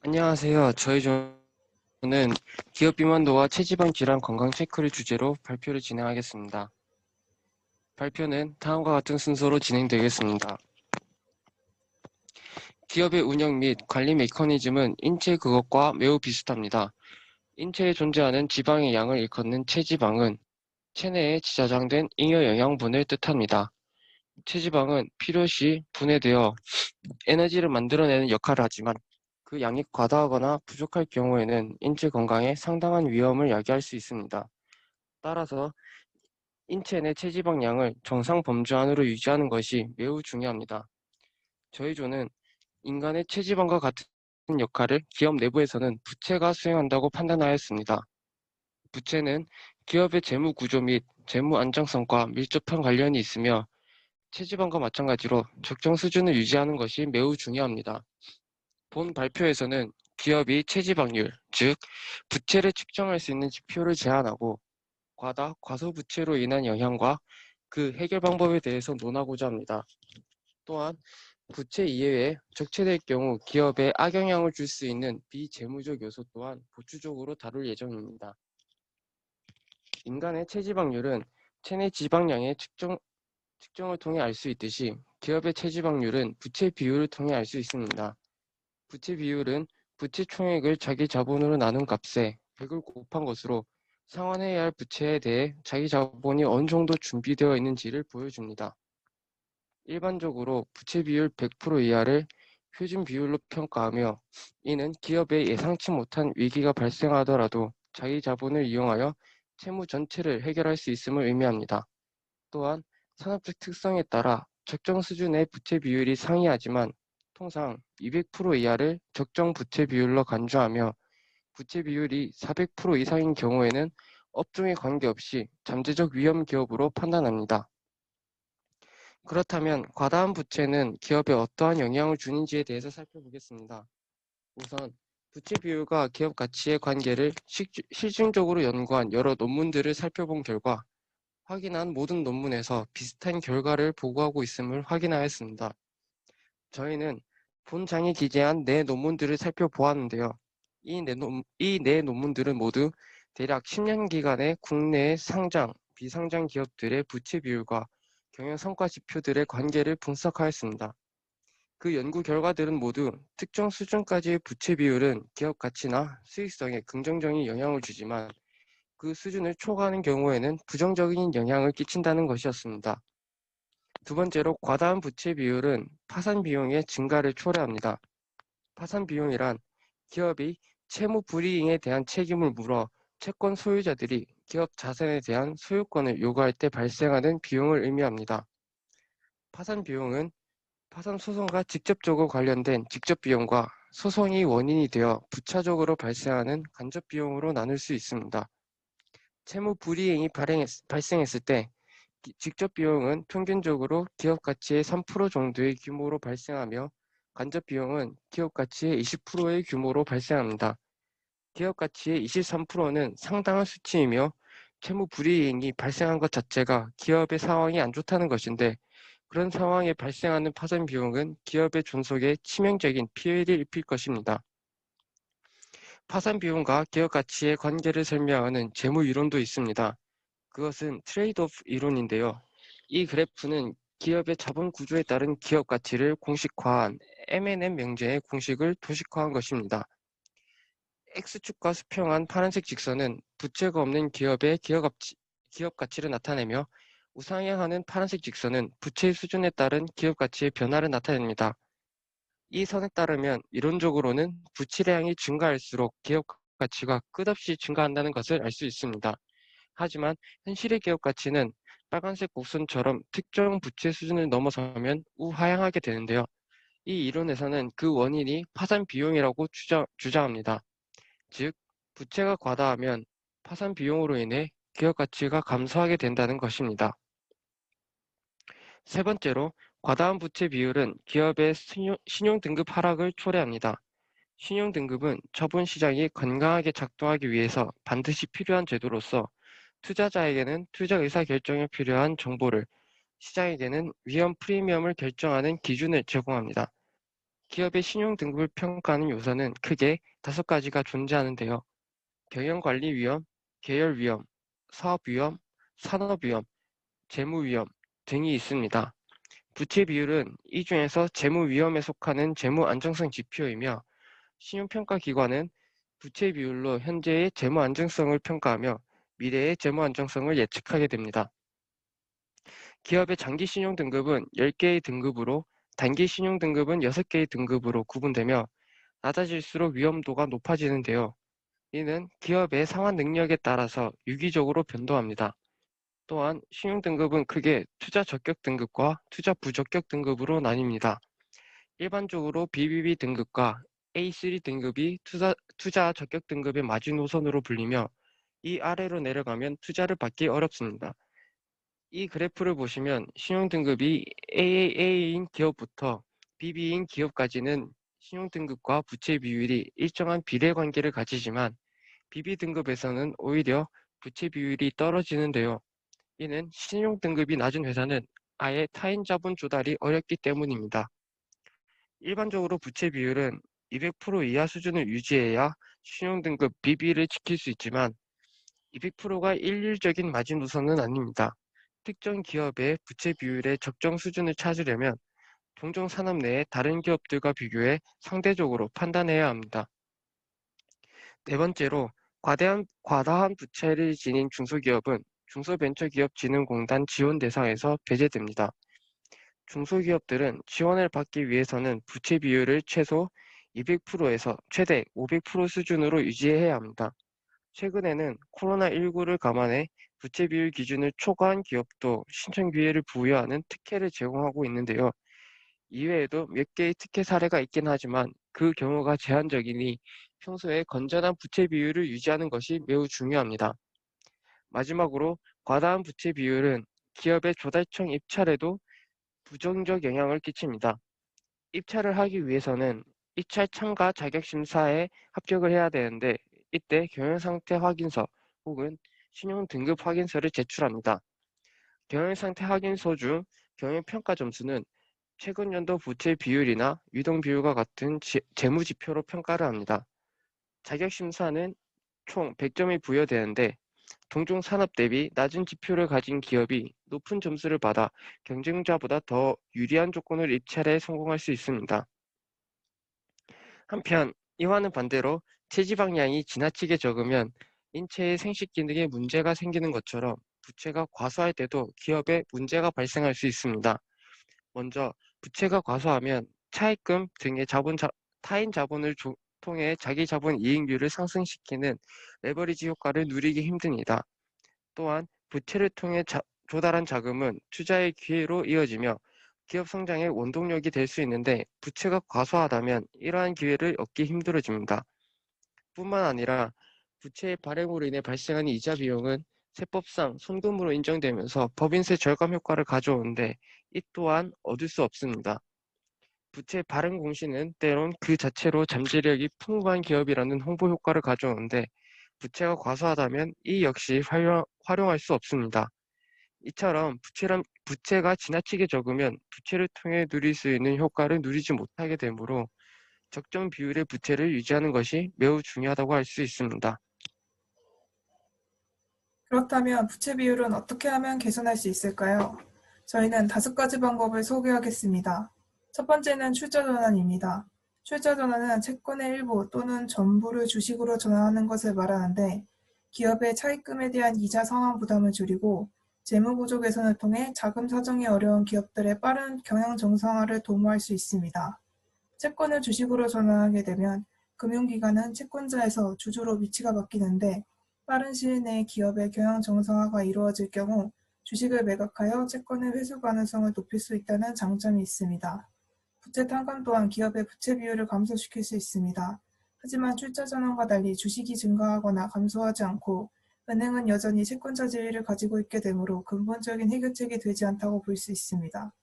안녕하세요. 저희 조는 기업 비만도와 체지방 질환 건강 체크를 주제로 발표를 진행하겠습니다. 발표는 다음과 같은 순서로 진행되겠습니다. 기업의 운영 및 관리 메커니즘은 인체 그것과 매우 비슷합니다. 인체에 존재하는 지방의 양을 일컫는 체지방은 체내에 저장된 잉여 영양분을 뜻합니다. 체지방은 필요시 분해되어 에너지를 만들어내는 역할을 하지만 그 양이 과다하거나 부족할 경우에는 인체 건강에 상당한 위험을 야기할 수 있습니다. 따라서 인체 내 체지방량을 정상 범주 안으로 유지하는 것이 매우 중요합니다. 저희 조는 인간의 체지방과 같은 역할을 기업 내부에서는 부채가 수행한다고 판단하였습니다. 부채는 기업의 재무 구조 및 재무 안정성과 밀접한 관련이 있으며 체지방과 마찬가지로 적정 수준을 유지하는 것이 매우 중요합니다. 본 발표에서는 기업이 체지방률, 즉 부채를 측정할 수 있는 지표를 제안하고 과소부채로 인한 영향과 그 해결 방법에 대해서 논하고자 합니다. 또한 부채 이외에 적체될 경우 기업에 악영향을 줄 수 있는 비재무적 요소 또한 보충적으로 다룰 예정입니다. 인간의 체지방률은 체내 지방량의 측정을 통해 알 수 있듯이 기업의 체지방률은 부채 비율을 통해 알 수 있습니다. 부채 비율은 부채 총액을 자기 자본으로 나눈 값에 100을 곱한 것으로 상환해야 할 부채에 대해 자기 자본이 어느 정도 준비되어 있는지를 보여줍니다. 일반적으로 부채 비율 100% 이하를 표준 비율로 평가하며 이는 기업에 예상치 못한 위기가 발생하더라도 자기 자본을 이용하여 채무 전체를 해결할 수 있음을 의미합니다. 또한 산업적 특성에 따라 적정 수준의 부채 비율이 상이하지만 통상 200% 이하를 적정 부채 비율로 간주하며 부채 비율이 400% 이상인 경우에는 업종에 관계없이 잠재적 위험 기업으로 판단합니다. 그렇다면 과다한 부채는 기업에 어떠한 영향을 주는지에 대해서 살펴보겠습니다. 우선 부채 비율과 기업 가치의 관계를 실증적으로 연구한 여러 논문들을 살펴본 결과 확인한 모든 논문에서 비슷한 결과를 보고하고 있음을 확인하였습니다. 저희는 본장에 기재한 네 논문들을 살펴보았는데요. 이 네 논문들은 모두 대략 10년 기간의 국내의 상장, 비상장 기업들의 부채 비율과 경영 성과 지표들의 관계를 분석하였습니다. 그 연구 결과들은 모두 특정 수준까지의 부채 비율은 기업 가치나 수익성에 긍정적인 영향을 주지만 그 수준을 초과하는 경우에는 부정적인 영향을 끼친다는 것이었습니다. 두 번째로 과다한 부채 비율은 파산 비용의 증가를 초래합니다. 파산 비용이란 기업이 채무 불이행에 대한 책임을 물어 채권 소유자들이 기업 자산에 대한 소유권을 요구할 때 발생하는 비용을 의미합니다. 파산 비용은 파산 소송과 직접적으로 관련된 직접 비용과 소송이 원인이 되어 부차적으로 발생하는 간접 비용으로 나눌 수 있습니다. 채무 불이행이 발생했을 때 직접 비용은 평균적으로 기업 가치의 3% 정도의 규모로 발생하며 간접 비용은 기업 가치의 20%의 규모로 발생합니다. 기업 가치의 23%는 상당한 수치이며 채무 불이행이 발생한 것 자체가 기업의 상황이 안 좋다는 것인데 그런 상황에 발생하는 파산 비용은 기업의 존속에 치명적인 피해를 입힐 것입니다. 파산 비용과 기업 가치의 관계를 설명하는 재무 이론도 있습니다. 그것은 트레이드 오프 이론인데요. 이 그래프는 기업의 자본 구조에 따른 기업 가치를 공식화한 M&M 명제의 공식을 도식화한 것입니다. X축과 수평한 파란색 직선은 부채가 없는 기업의 기업 가치를 나타내며 우상향하는 파란색 직선은 부채 수준에 따른 기업 가치의 변화를 나타냅니다. 이 선에 따르면 이론적으로는 부채량이 증가할수록 기업 가치가 끝없이 증가한다는 것을 알 수 있습니다. 하지만 현실의 기업 가치는 빨간색 곡선처럼 특정 부채 수준을 넘어서면 우하향하게 되는데요. 이 이론에서는 그 원인이 파산 비용이라고 주장합니다. 즉, 부채가 과다하면 파산 비용으로 인해 기업 가치가 감소하게 된다는 것입니다. 세 번째로, 과다한 부채 비율은 기업의 신용 등급 하락을 초래합니다. 신용 등급은 자본 시장이 건강하게 작동하기 위해서 반드시 필요한 제도로서 투자자에게는 투자 의사 결정에 필요한 정보를, 시장에게는 위험 프리미엄을 결정하는 기준을 제공합니다. 기업의 신용 등급을 평가하는 요소는 크게 5가지가 존재하는데요. 경영관리 위험, 계열 위험, 사업 위험, 산업 위험, 재무 위험 등이 있습니다. 부채 비율은 이 중에서 재무 위험에 속하는 재무 안정성 지표이며 신용평가 기관은 부채 비율로 현재의 재무 안정성을 평가하며 미래의 재무 안정성을 예측하게 됩니다. 기업의 장기 신용 등급은 10개의 등급으로 단기 신용 등급은 6개의 등급으로 구분되며 낮아질수록 위험도가 높아지는데요. 이는 기업의 상환 능력에 따라서 유기적으로 변동합니다. 또한 신용 등급은 크게 투자 적격 등급과 투자 부적격 등급으로 나뉩니다. 일반적으로 BBB 등급과 A3 등급이 투자 적격 등급의 마지노선으로 불리며 이 아래로 내려가면 투자를 받기 어렵습니다. 이 그래프를 보시면 신용 등급이 AAA인 기업부터 BB인 기업까지는 신용 등급과 부채 비율이 일정한 비례 관계를 가지지만 BB 등급에서는 오히려 부채 비율이 떨어지는데요. 이는 신용 등급이 낮은 회사는 아예 타인 자본 조달이 어렵기 때문입니다. 일반적으로 부채 비율은 200% 이하 수준을 유지해야 신용 등급 BB를 지킬 수 있지만 200%가 일률적인 마지노선은 아닙니다. 특정 기업의 부채 비율의 적정 수준을 찾으려면 동종 산업 내의 다른 기업들과 비교해 상대적으로 판단해야 합니다. 네 번째로 과다한 부채를 지닌 중소기업은 중소벤처기업진흥공단 지원 대상에서 배제됩니다. 중소기업들은 지원을 받기 위해서는 부채 비율을 최소 200%에서 최대 500% 수준으로 유지해야 합니다. 최근에는 코로나19를 감안해 부채 비율 기준을 초과한 기업도 신청 기회를 부여하는 특혜를 제공하고 있는데요. 이외에도 몇 개의 특혜 사례가 있긴 하지만 그 경우가 제한적이니 평소에 건전한 부채 비율을 유지하는 것이 매우 중요합니다. 마지막으로 과다한 부채 비율은 기업의 조달청 입찰에도 부정적 영향을 끼칩니다. 입찰을 하기 위해서는 입찰 참가 자격 심사에 합격을 해야 되는데 이때 경영상태 확인서 혹은 신용 등급 확인서를 제출합니다. 경영상태 확인서 중 경영평가 점수는 최근 연도 부채 비율이나 유동 비율과 같은 재무 지표로 평가를 합니다. 자격 심사는 총 100점이 부여되는데 동종 산업 대비 낮은 지표를 가진 기업이 높은 점수를 받아 경쟁자보다 더 유리한 조건을 입찰에 성공할 수 있습니다. 한편 이와는 반대로 체지방량이 지나치게 적으면 인체의 생식 기능에 문제가 생기는 것처럼 부채가 과소할 때도 기업에 문제가 발생할 수 있습니다. 먼저 부채가 과소하면 차입금 등의 타인 자본을 통해 자기 자본 이익률을 상승시키는 레버리지 효과를 누리기 힘듭니다. 또한 부채를 통해 조달한 자금은 투자의 기회로 이어지며 기업 성장의 원동력이 될 수 있는데 부채가 과소하다면 이러한 기회를 얻기 힘들어집니다. 뿐만 아니라 부채의 발행으로 인해 발생하는 이자 비용은 세법상 손금으로 인정되면서 법인세 절감 효과를 가져오는데 이 또한 얻을 수 없습니다. 부채 발행 공시는 때론 그 자체로 잠재력이 풍부한 기업이라는 홍보 효과를 가져오는데 부채가 과소하다면 이 역시 활용할 수 없습니다. 이처럼 부채가 지나치게 적으면 부채를 통해 누릴 수 있는 효과를 누리지 못하게 되므로 적정 비율의 부채를 유지하는 것이 매우 중요하다고 할 수 있습니다. 그렇다면 부채 비율은 어떻게 하면 개선할 수 있을까요? 저희는 5가지 방법을 소개하겠습니다. 첫 번째는 출자 전환입니다. 출자 전환은 채권의 일부 또는 전부를 주식으로 전환하는 것을 말하는데 기업의 차입금에 대한 이자 상환 부담을 줄이고 재무 구조 개선을 통해 자금 사정이 어려운 기업들의 빠른 경영 정상화를 도모할 수 있습니다. 채권을 주식으로 전환하게 되면 금융기관은 채권자에서 주주로 위치가 바뀌는데 빠른 시일 내에 기업의 경영 정상화가 이루어질 경우 주식을 매각하여 채권의 회수 가능성을 높일 수 있다는 장점이 있습니다. 부채 탕감 또한 기업의 부채 비율을 감소시킬 수 있습니다. 하지만 출자 전환과 달리 주식이 증가하거나 감소하지 않고 은행은 여전히 채권자 지위를 가지고 있게 되므로 근본적인 해결책이 되지 않다고 볼 수 있습니다.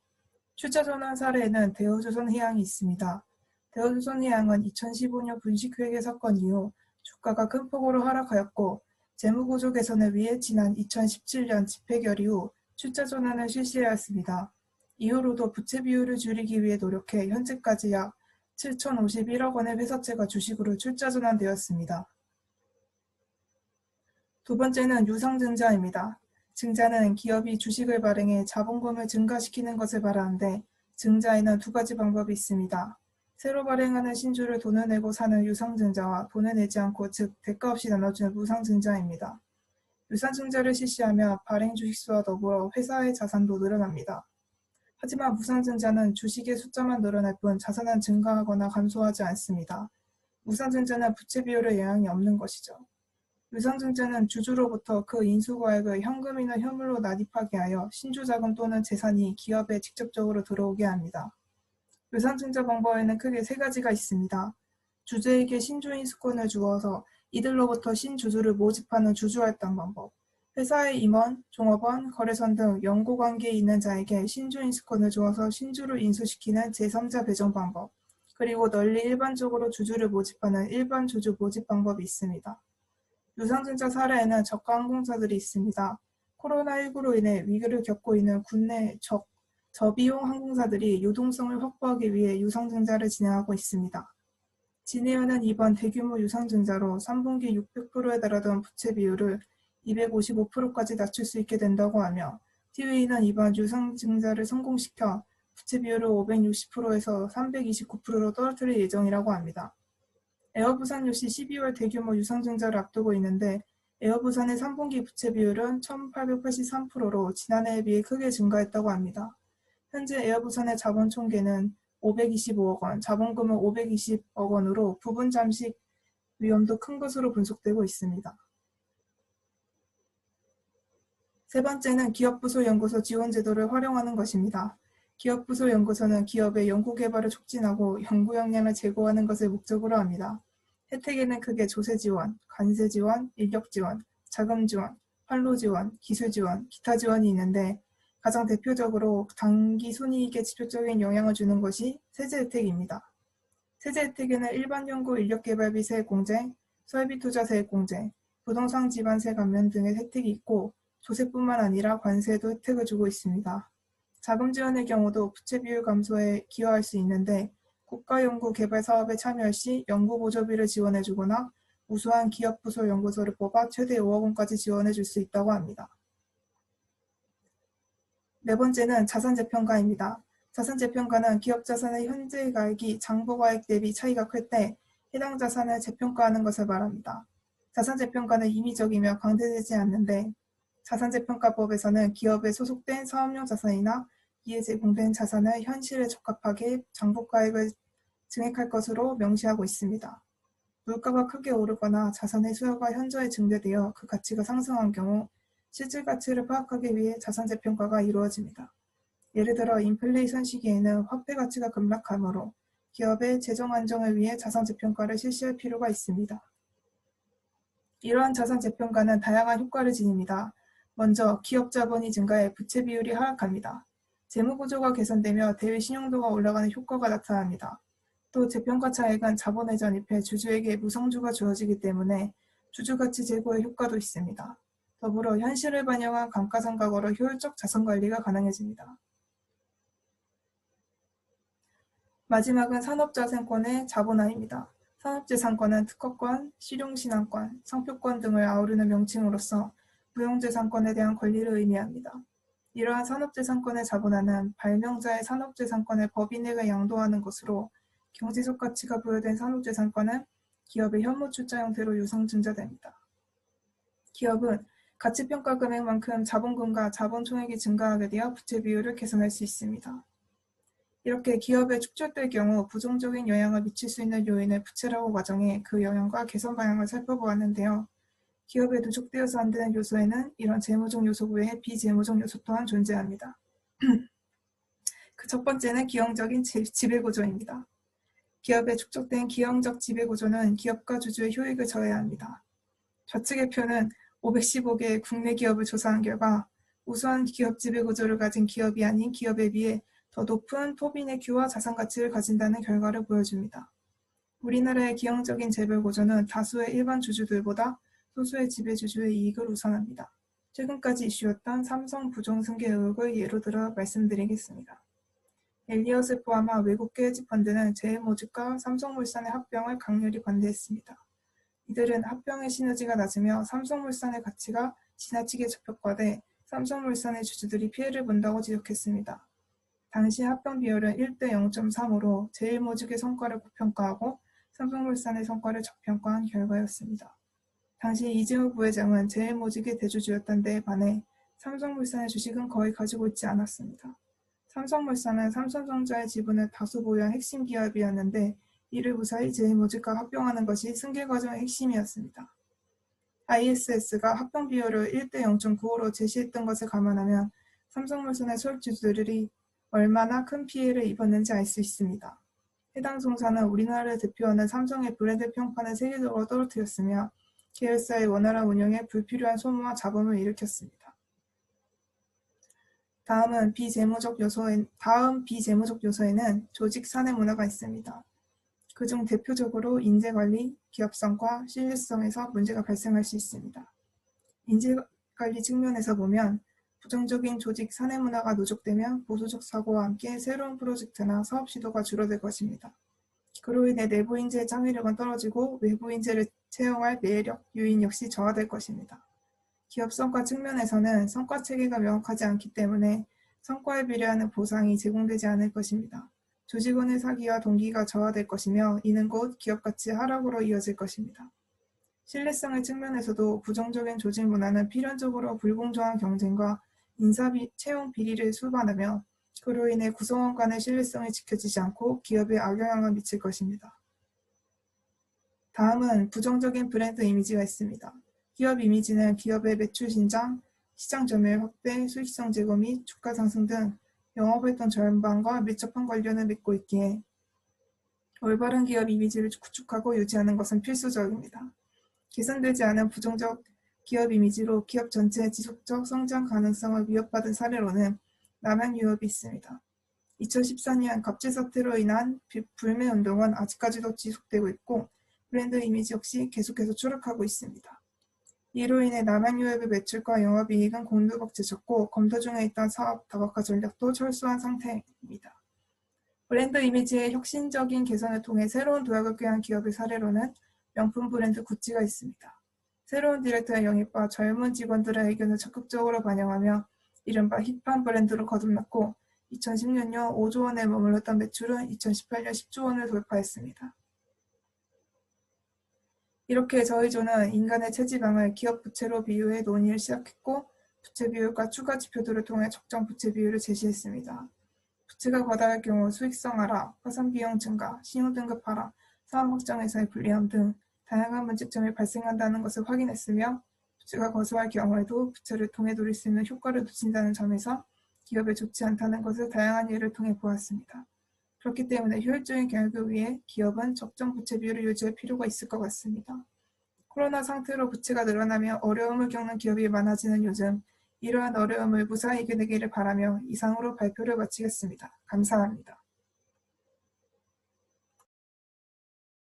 출자 전환 사례에는 대우조선해양이 있습니다. 대우조선해양은 2015년 분식회계 사건 이후 주가가 큰 폭으로 하락하였고 재무구조 개선을 위해 지난 2017년 집회결 이후 출자 전환을 실시하였습니다. 이후로도 부채 비율을 줄이기 위해 노력해 현재까지 약 7,051억 원의 회사채가 주식으로 출자 전환되었습니다. 두 번째는 유상증자입니다. 증자는 기업이 주식을 발행해 자본금을 증가시키는 것을 말하는데 증자에는 두 가지 방법이 있습니다. 새로 발행하는 신주를 돈을 내고 사는 유상증자와 돈을 내지 않고 즉 대가 없이 나눠주는 무상증자입니다. 유상증자를 실시하며 발행 주식수와 더불어 회사의 자산도 늘어납니다. 하지만 무상증자는 주식의 숫자만 늘어날 뿐 자산은 증가하거나 감소하지 않습니다. 무상증자는 부채 비율에 영향이 없는 것이죠. 유상증자는 주주로부터 그 인수거액을 현금이나 현물로 납입하게 하여 신주자금 또는 재산이 기업에 직접적으로 들어오게 합니다. 유상증자 방법에는 크게 세 가지가 있습니다. 주주에게 신주인수권을 주어서 이들로부터 신주주를 모집하는 주주할당 방법, 회사의 임원, 종업원, 거래선 등 연고관계에 있는 자에게 신주인수권을 주어서 신주를 인수시키는 제3자 배정 방법, 그리고 널리 일반적으로 주주를 모집하는 일반 주주 모집 방법이 있습니다. 유상증자 사례에는 저가 항공사들이 있습니다. 코로나19로 인해 위기를 겪고 있는 국내 저비용 항공사들이 유동성을 확보하기 위해 유상증자를 진행하고 있습니다. 진에어는 이번 대규모 유상증자로 3분기 600%에 달하던 부채 비율을 255%까지 낮출 수 있게 된다고 하며 티웨이는 이번 유상증자를 성공시켜 부채 비율을 560%에서 329%로 떨어뜨릴 예정이라고 합니다. 에어부산 역시 12월 대규모 유상증자를 앞두고 있는데 에어부산의 3분기 부채 비율은 1883%로 지난해에 비해 크게 증가했다고 합니다. 현재 에어부산의 자본 총계는 525억 원, 자본금은 520억 원으로 부분 잠식 위험도 큰 것으로 분석되고 있습니다. 세 번째는 기업부소연구소 지원 제도를 활용하는 것입니다. 기업부소연구소는 기업의 연구개발을 촉진하고 연구 역량을 제고하는 것을 목적으로 합니다. 혜택에는 크게 조세 지원, 관세 지원, 인력 지원, 자금 지원, 판로 지원, 기술 지원, 기타 지원이 있는데 가장 대표적으로 단기 순이익에 직접적인 영향을 주는 것이 세제 혜택입니다. 세제 혜택에는 일반 연구 인력개발비 세액 공제, 설비 투자 세액 공제, 부동산 지반세 감면 등의 혜택이 있고 조세뿐만 아니라 관세에도 혜택을 주고 있습니다. 자금 지원의 경우도 부채 비율 감소에 기여할 수 있는데 국가 연구 개발 사업에 참여할 시 연구 보조비를 지원해주거나 우수한 기업부소 연구소를 뽑아 최대 5억 원까지 지원해줄 수 있다고 합니다. 네 번째는 자산재평가입니다. 자산재평가는 기업 자산의 현재 가액이 장부가액 대비 차이가 클 때 해당 자산을 재평가하는 것을 말합니다. 자산재평가는 임의적이며 강제되지 않는데 자산재평가법에서는 기업에 소속된 사업용 자산이나 이에 제공된 자산을 현실에 적합하게 장부가액을 증액할 것으로 명시하고 있습니다. 물가가 크게 오르거나 자산의 수요가 현저히 증대되어 그 가치가 상승한 경우 실질 가치를 파악하기 위해 자산재평가가 이루어집니다. 예를 들어 인플레이션 시기에는 화폐 가치가 급락하므로 기업의 재정 안정을 위해 자산재평가를 실시할 필요가 있습니다. 이러한 자산재평가는 다양한 효과를 지닙니다. 먼저 기업 자본이 증가해 부채 비율이 하락합니다. 재무구조가 개선되며 대외 신용도가 올라가는 효과가 나타납니다. 또 재평가 차액은 자본에 전입해 주주에게 무상주가 주어지기 때문에 주주가치 제고의 효과도 있습니다. 더불어 현실을 반영한 감가상각으로 효율적 자산관리가 가능해집니다. 마지막은 산업자산권의 자본화입니다. 산업재산권은 특허권, 실용신한권, 상표권 등을 아우르는 명칭으로서 무형재산권에 대한 권리를 의미합니다. 이러한 산업재산권의 자본화는 발명자의 산업재산권을 법인에게 양도하는 것으로 경제적 가치가 부여된 산업재산권은 기업의 현물출자 형태로 유상증자됩니다. 기업은 가치평가 금액만큼 자본금과 자본총액이 증가하게 되어 부채 비율을 개선할 수 있습니다. 이렇게 기업에 축적될 경우 부정적인 영향을 미칠 수 있는 요인을 부채라고 가정해 그 영향과 개선 방향을 살펴보았는데요. 기업에 누적되어서 안 되는 요소에는 이런 재무적 요소 외에 비재무적 요소 또한 존재합니다. 그 첫 번째는 기형적인 지배구조입니다. 기업에 축적된 기형적 지배구조는 기업과 주주의 효익을 저해합니다. 좌측의 표는 515개의 국내 기업을 조사한 결과 우수한 기업 지배구조를 가진 기업이 아닌 기업에 비해 더 높은 토빈의 큐와 자산가치를 가진다는 결과를 보여줍니다. 우리나라의 기형적인 재벌구조는 다수의 일반 주주들보다 소수의 지배주주의 이익을 우선합니다. 최근까지 이슈였던 삼성 부정승계 의혹을 예로 들어 말씀드리겠습니다. 엘리엇을 포함한 외국계 헤지펀드는 제일모직과 삼성물산의 합병을 강렬히 반대했습니다. 이들은 합병의 시너지가 낮으며 삼성물산의 가치가 지나치게 저평가돼 삼성물산의 주주들이 피해를 본다고 지적했습니다. 당시 합병 비율은 1대 0.3으로 제일모직의 성과를 고평가하고 삼성물산의 성과를 저평가한 결과였습니다. 당시 이재호 부회장은 제일모직의 대주주였던 데에 반해 삼성물산의 주식은 거의 가지고 있지 않았습니다. 삼성물산은 삼성전자의 지분을 다수 보유한 핵심 기업이었는데 이를 무사히 제일모직과 합병하는 것이 승계 과정의 핵심이었습니다. ISS가 합병 비율을 1대 0.95로 제시했던 것을 감안하면 삼성물산의 소액주주들이 얼마나 큰 피해를 입었는지 알 수 있습니다. 해당 송사는 우리나라를 대표하는 삼성의 브랜드 평판을 세계적으로 떨어뜨렸으며 계열사의 원활한 운영에 불필요한 소모와 잡음을 일으켰습니다. 다음 비재무적 요소에는 조직 사내 문화가 있습니다. 그중 대표적으로 인재관리, 기업성과 신뢰성에서 문제가 발생할 수 있습니다. 인재관리 측면에서 보면 부정적인 조직 사내 문화가 누적되면 보수적 사고와 함께 새로운 프로젝트나 사업 시도가 줄어들 것입니다. 그로 인해 내부 인재의 창의력은 떨어지고 외부 인재를 채용할 매력, 유인 역시 저하될 것입니다. 기업 성과 측면에서는 성과 체계가 명확하지 않기 때문에 성과에 비례하는 보상이 제공되지 않을 것입니다. 조직원의 사기와 동기가 저하될 것이며 이는 곧 기업 가치 하락으로 이어질 것입니다. 신뢰성의 측면에서도 부정적인 조직 문화는 필연적으로 불공정한 경쟁과 인사 채용 비리를 수반하며 그로 인해 구성원 간의 신뢰성이 지켜지지 않고 기업에 악영향을 미칠 것입니다. 다음은 부정적인 브랜드 이미지가 있습니다. 기업 이미지는 기업의 매출 신장, 시장 점유율 확대, 수익성 제고 및 주가 상승 등 영업활동 전반과 밀접한 관련을 맺고 있기에 올바른 기업 이미지를 구축하고 유지하는 것은 필수적입니다. 개선되지 않은 부정적 기업 이미지로 기업 전체의 지속적 성장 가능성을 위협받은 사례로는 남양유업이 있습니다. 2014년 갑질 사태로 인한 불매운동은 아직까지도 지속되고 있고 브랜드 이미지 역시 계속해서 추락하고 있습니다. 이로 인해 남양유업의 매출과 영업이익은 곤두박질쳤고 검토 중에 있던 사업 다각화 전략도 철수한 상태입니다. 브랜드 이미지의 혁신적인 개선을 통해 새로운 도약을 꾀한 기업의 사례로는 명품 브랜드 구찌가 있습니다. 새로운 디렉터의 영입과 젊은 직원들의 의견을 적극적으로 반영하며 이른바 힙한 브랜드로 거듭났고 2010년요 5조 원에 머물렀던 매출은 2018년 10조 원을 돌파했습니다. 이렇게 저희조는 인간의 체지방을 기업 부채로 비유해 논의를 시작했고 부채 비율과 추가 지표들을 통해 적정 부채 비율을 제시했습니다. 부채가 과다할 경우 수익성 하락, 파산 비용 증가, 신용등급 하락, 사업 확장에서의 불리함 등 다양한 문제점이 발생한다는 것을 확인했으며 부채가 거소할 경우에도 부채를 통해 누릴 수 있는 효과를 놓친다는 점에서 기업에 좋지 않다는 것을 다양한 예를 통해 보았습니다. 그렇기 때문에 효율적인 경영을 위해 기업은 적정 부채 비율을 유지할 필요가 있을 것 같습니다. 코로나 상태로 부채가 늘어나며 어려움을 겪는 기업이 많아지는 요즘 이러한 어려움을 무사히 이겨내기를 바라며 이상으로 발표를 마치겠습니다. 감사합니다.